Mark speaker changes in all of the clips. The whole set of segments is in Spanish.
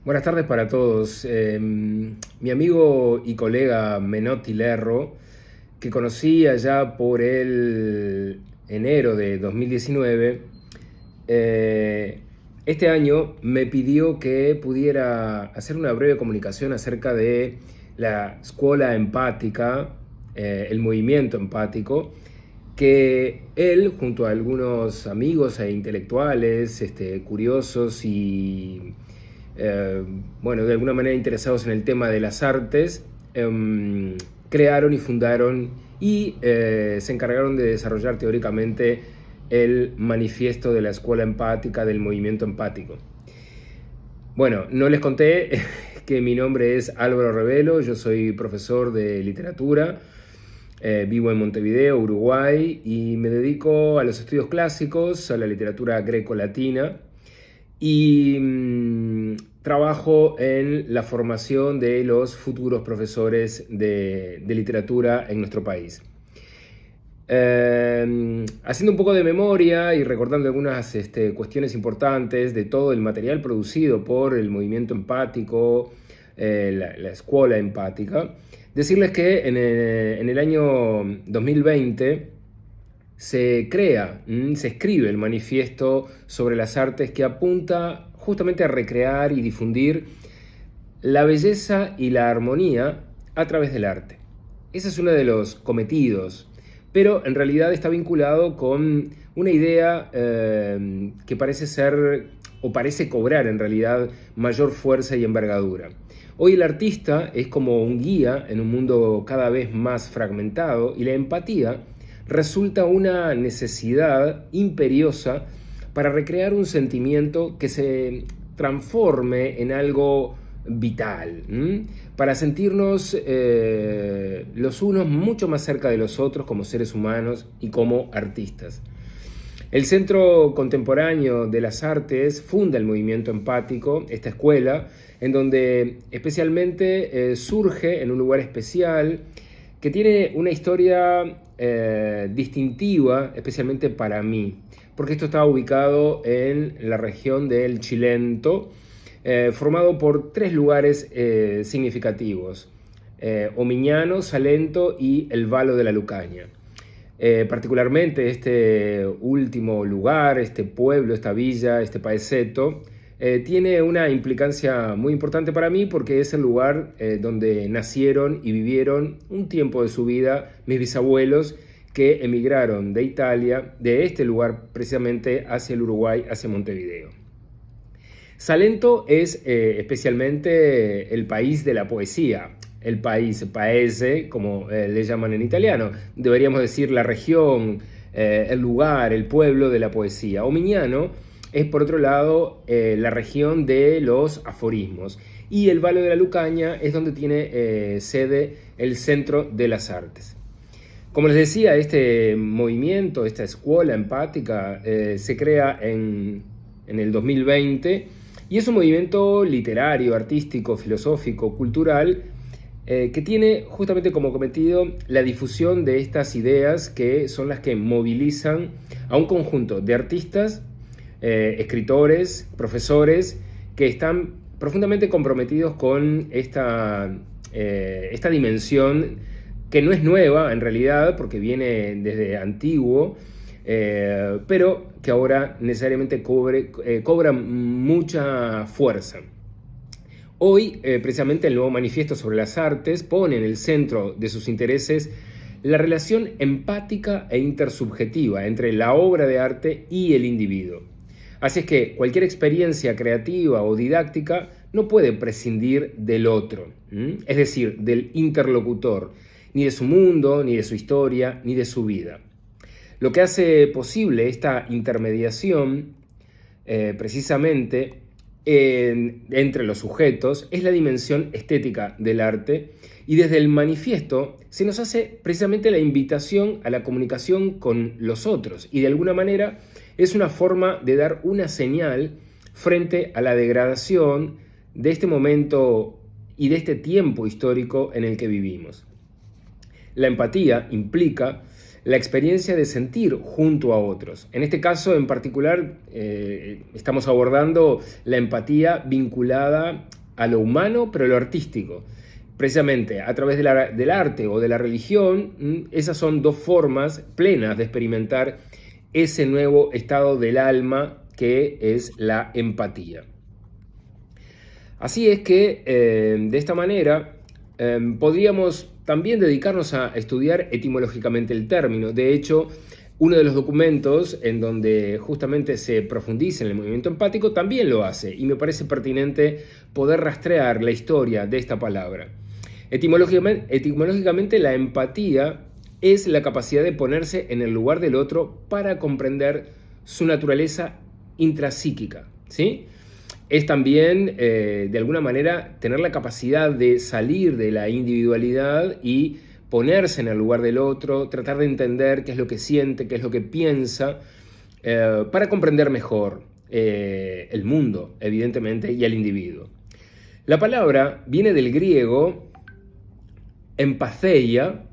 Speaker 1: Buenas tardes para todos. Mi amigo y colega Menotti Lerro, que conocí allá por el enero de 2019, este año me pidió que pudiera hacer una breve comunicación acerca de la Scuola Empática, el movimiento empático, que él, junto a algunos amigos e intelectuales, curiosos y bueno, de alguna manera interesados en el tema de las artes, crearon y fundaron y se encargaron de desarrollar teóricamente el manifiesto de la Escuela Empática, del movimiento empático. Bueno, no les conté que mi nombre es Álvaro Rebelo, yo soy profesor de literatura, vivo en Montevideo, Uruguay, y me dedico a los estudios clásicos, a la literatura greco-latina, y trabajo en la formación de los futuros profesores de literatura en nuestro país. Haciendo un poco de memoria y recordando algunas cuestiones importantes de todo el material producido por el movimiento empático, la escuela empática, decirles que en el año 2020 se escribe el manifiesto sobre las artes, que apunta justamente a recrear y difundir la belleza y la armonía a través del arte. Ese es uno de los cometidos, pero en realidad está vinculado con una idea que parece ser, o parece cobrar en realidad, mayor fuerza y envergadura. Hoy el artista es como un guía en un mundo cada vez más fragmentado, y la empatía resulta una necesidad imperiosa para recrear un sentimiento que se transforme en algo vital, para sentirnos los unos mucho más cerca de los otros como seres humanos y como artistas. El Centro Contemporáneo de las Artes funda el movimiento empático, esta escuela, en donde especialmente surge en un lugar especial que tiene una historia distintiva, especialmente para mí, porque esto está ubicado en la región del Chilento, formado por tres lugares significativos: Omiñano, Salento y el Valo de la Lucaña. Particularmente este último lugar, este pueblo, esta villa, este paeseto, tiene una implicancia muy importante para mí, porque es el lugar donde nacieron y vivieron un tiempo de su vida mis bisabuelos, que emigraron de Italia, de este lugar precisamente, hacia el Uruguay, hacia Montevideo. Salento es especialmente el país de la poesía, el paese, como le llaman en italiano. Deberíamos decir la región, el lugar, el pueblo de la poesía. Omiñano es, por otro lado, la región de los aforismos. Y el Valo de la Lucaña es donde tiene sede el Centro de las Artes. Como les decía, este movimiento, esta escuela empática, se crea en el 2020, y es un movimiento literario, artístico, filosófico, cultural, que tiene justamente como cometido la difusión de estas ideas, que son las que movilizan a un conjunto de artistas, escritores, profesores, que están profundamente comprometidos con esta dimensión, que no es nueva en realidad, porque viene desde antiguo, pero que ahora necesariamente cobra mucha fuerza. Hoy, precisamente, el nuevo manifiesto sobre las artes pone en el centro de sus intereses la relación empática e intersubjetiva entre la obra de arte y el individuo. Así es que cualquier experiencia creativa o didáctica no puede prescindir del otro, es decir, del interlocutor, ni de su mundo, ni de su historia, ni de su vida. Lo que hace posible esta intermediación, precisamente, entre los sujetos, es la dimensión estética del arte, y desde el manifiesto se nos hace precisamente la invitación a la comunicación con los otros, y de alguna manera es una forma de dar una señal frente a la degradación de este momento y de este tiempo histórico en el que vivimos. La empatía implica la experiencia de sentir junto a otros. En este caso en particular estamos abordando la empatía vinculada a lo humano, pero a lo artístico. Precisamente a través del arte o de la religión, esas son dos formas plenas de experimentar ese nuevo estado del alma que es la empatía. Así es que de esta manera podríamos también dedicarnos a estudiar etimológicamente el término. De hecho, uno de los documentos en donde justamente se profundiza en el movimiento empático también lo hace, y me parece pertinente poder rastrear la historia de esta palabra. Etimológicamente, la empatía es la capacidad de ponerse en el lugar del otro para comprender su naturaleza intrapsíquica, ¿sí? Es también, de alguna manera, tener la capacidad de salir de la individualidad y ponerse en el lugar del otro, tratar de entender qué es lo que siente, qué es lo que piensa, para comprender mejor el mundo, evidentemente, y al individuo. La palabra viene del griego empatheia,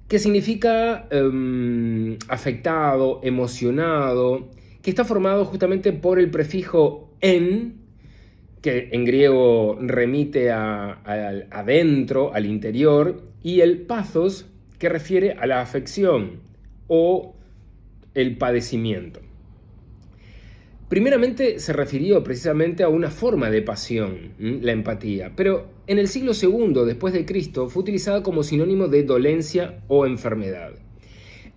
Speaker 1: que significa afectado, emocionado, que está formado justamente por el prefijo en, que en griego remite adentro, al interior, y el pathos, que refiere a la afección o el padecimiento. Primeramente se refirió precisamente a una forma de pasión, la empatía, pero en el siglo II después de Cristo fue utilizada como sinónimo de dolencia o enfermedad.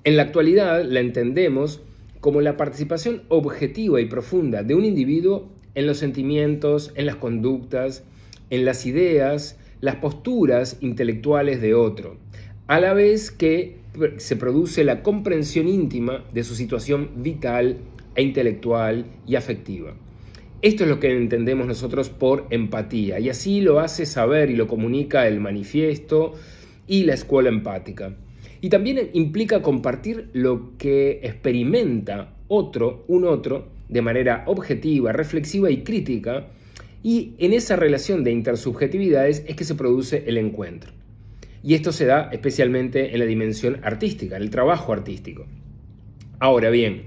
Speaker 1: En la actualidad la entendemos como la participación objetiva y profunda de un individuo en los sentimientos, en las conductas, en las ideas, las posturas intelectuales de otro, a la vez que se produce la comprensión íntima de su situación vital e intelectual y afectiva. Esto es lo que entendemos nosotros por empatía, y así lo hace saber y lo comunica el manifiesto y la escuela empática. Y también implica compartir lo que experimenta un otro, de manera objetiva, reflexiva y crítica, y en esa relación de intersubjetividades es que se produce el encuentro. Y esto se da especialmente en la dimensión artística, en el trabajo artístico. Ahora bien,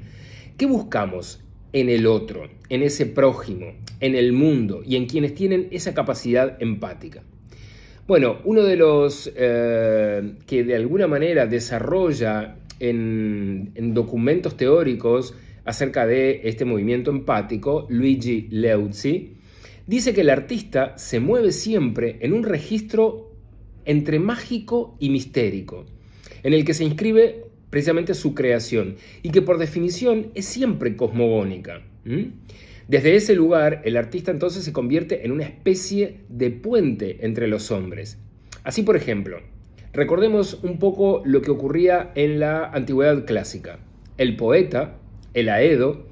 Speaker 1: ¿qué buscamos en el otro, en ese prójimo, en el mundo y en quienes tienen esa capacidad empática? Bueno, uno de los que de alguna manera desarrolla en documentos teóricos acerca de este movimiento empático, Luigi Leuzzi, dice que el artista se mueve siempre en un registro entre mágico y mistérico, en el que se inscribe precisamente su creación, y que por definición es siempre cosmogónica. Desde ese lugar, el artista entonces se convierte en una especie de puente entre los hombres. Así, por ejemplo, recordemos un poco lo que ocurría en la antigüedad clásica. El poeta, el aedo,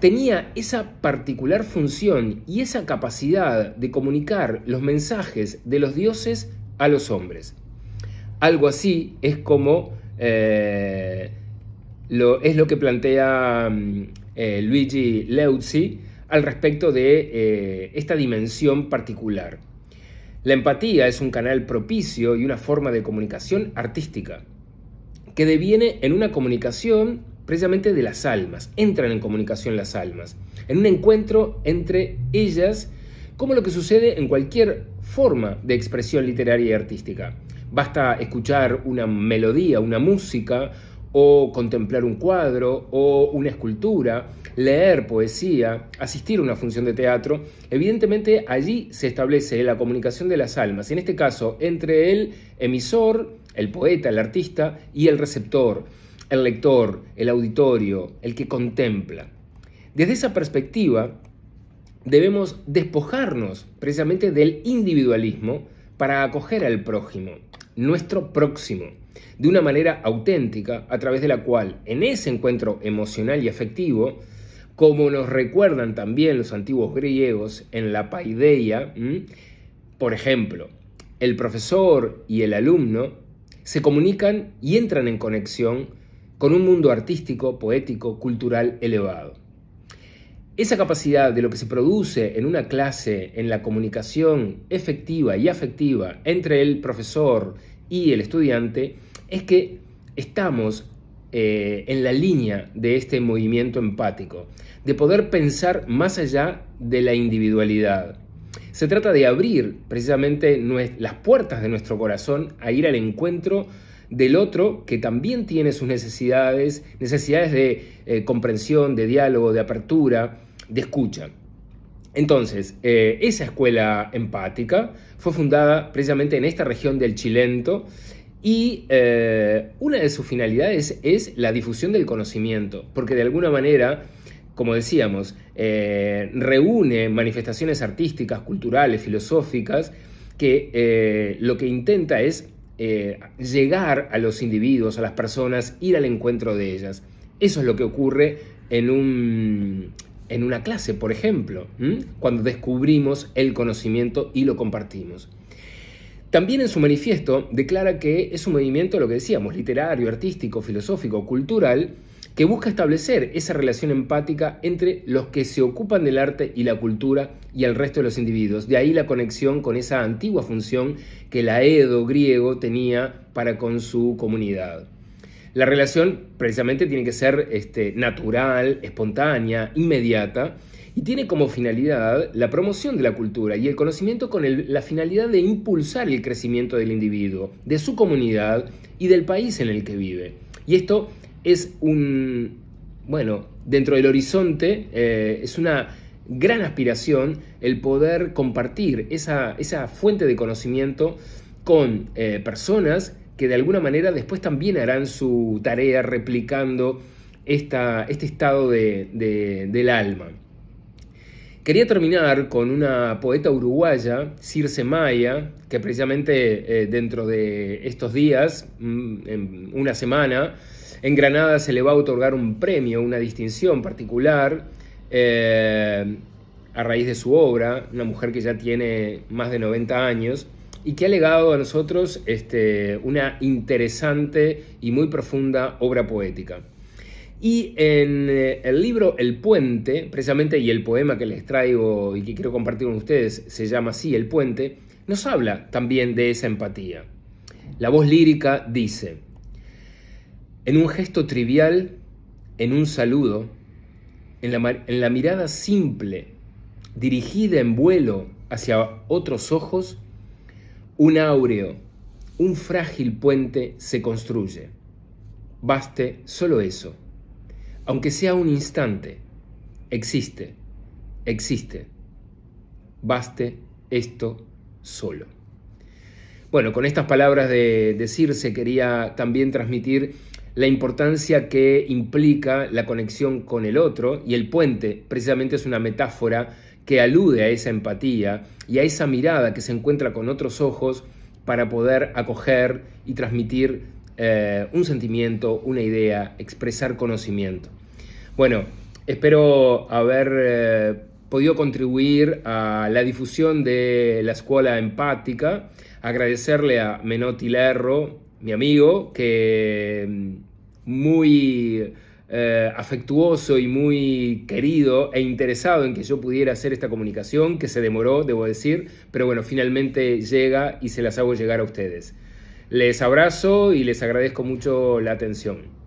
Speaker 1: tenía esa particular función y esa capacidad de comunicar los mensajes de los dioses a los hombres. Algo así es como lo que plantea Luigi Leuzzi al respecto de esta dimensión particular. La empatía es un canal propicio y una forma de comunicación artística que deviene en una comunicación precisamente de las almas. Entran en comunicación las almas, en un encuentro entre ellas, como lo que sucede en cualquier forma de expresión literaria y artística. Basta escuchar una melodía, una música, o contemplar un cuadro o una escultura, leer poesía, asistir a una función de teatro. Evidentemente allí se establece la comunicación de las almas, en este caso entre el emisor, el poeta, el artista, y el receptor, el lector, el auditorio, el que contempla. Desde esa perspectiva debemos despojarnos precisamente del individualismo para acoger al prójimo, nuestro próximo, de una manera auténtica, a través de la cual, en ese encuentro emocional y afectivo, como nos recuerdan también los antiguos griegos en la paideia, por ejemplo, el profesor y el alumno se comunican y entran en conexión con un mundo artístico, poético, cultural elevado. Esa capacidad de lo que se produce en una clase, en la comunicación efectiva y afectiva entre el profesor y el estudiante, es que estamos en la línea de este movimiento empático, de poder pensar más allá de la individualidad. Se trata de abrir precisamente las puertas de nuestro corazón a ir al encuentro del otro, que también tiene sus necesidades de comprensión, de diálogo, de apertura, de escucha. Entonces, esa escuela empática fue fundada precisamente en esta región del Chilento y una de sus finalidades es la difusión del conocimiento, porque de alguna manera, como decíamos, reúne manifestaciones artísticas, culturales, filosóficas, que lo que intenta es llegar a los individuos, a las personas, ir al encuentro de ellas. Eso es lo que ocurre en una clase, por ejemplo, cuando descubrimos el conocimiento y lo compartimos. También en su manifiesto declara que es un movimiento, lo que decíamos, literario, artístico, filosófico, cultural, que busca establecer esa relación empática entre los que se ocupan del arte y la cultura y el resto de los individuos. De ahí la conexión con esa antigua función que el aedo griego tenía para con su comunidad. La relación precisamente tiene que ser natural, espontánea, inmediata, y tiene como finalidad la promoción de la cultura y el conocimiento con la finalidad de impulsar el crecimiento del individuo, de su comunidad y del país en el que vive. Y esto es dentro del horizonte, es una gran aspiración el poder compartir esa fuente de conocimiento con personas que de alguna manera después también harán su tarea replicando este estado del alma. Quería terminar con una poeta uruguaya, Circe Maya, que precisamente dentro de estos días, en una semana, en Granada se le va a otorgar un premio, una distinción particular a raíz de su obra, una mujer que ya tiene más de 90 años y que ha legado a nosotros una interesante y muy profunda obra poética. Y en el libro El Puente, precisamente, y el poema que les traigo y que quiero compartir con ustedes se llama así, El Puente, nos habla también de esa empatía. La voz lírica dice: en un gesto trivial, en un saludo, en la mirada simple, dirigida en vuelo hacia otros ojos, un áureo, un frágil puente se construye. Baste solo eso. Aunque sea un instante, existe. Baste esto solo. Bueno, con estas palabras de Circe quería también transmitir la importancia que implica la conexión con el otro, y el puente precisamente es una metáfora que alude a esa empatía y a esa mirada que se encuentra con otros ojos para poder acoger y transmitir un sentimiento, una idea, expresar conocimiento. Bueno, espero haber podido contribuir a la difusión de la escuela empática, agradecerle a Menotti Lerro, mi amigo, que muy afectuoso y muy querido e interesado en que yo pudiera hacer esta comunicación, que se demoró, debo decir, pero bueno, finalmente llega y se las hago llegar a ustedes. Les abrazo y les agradezco mucho la atención.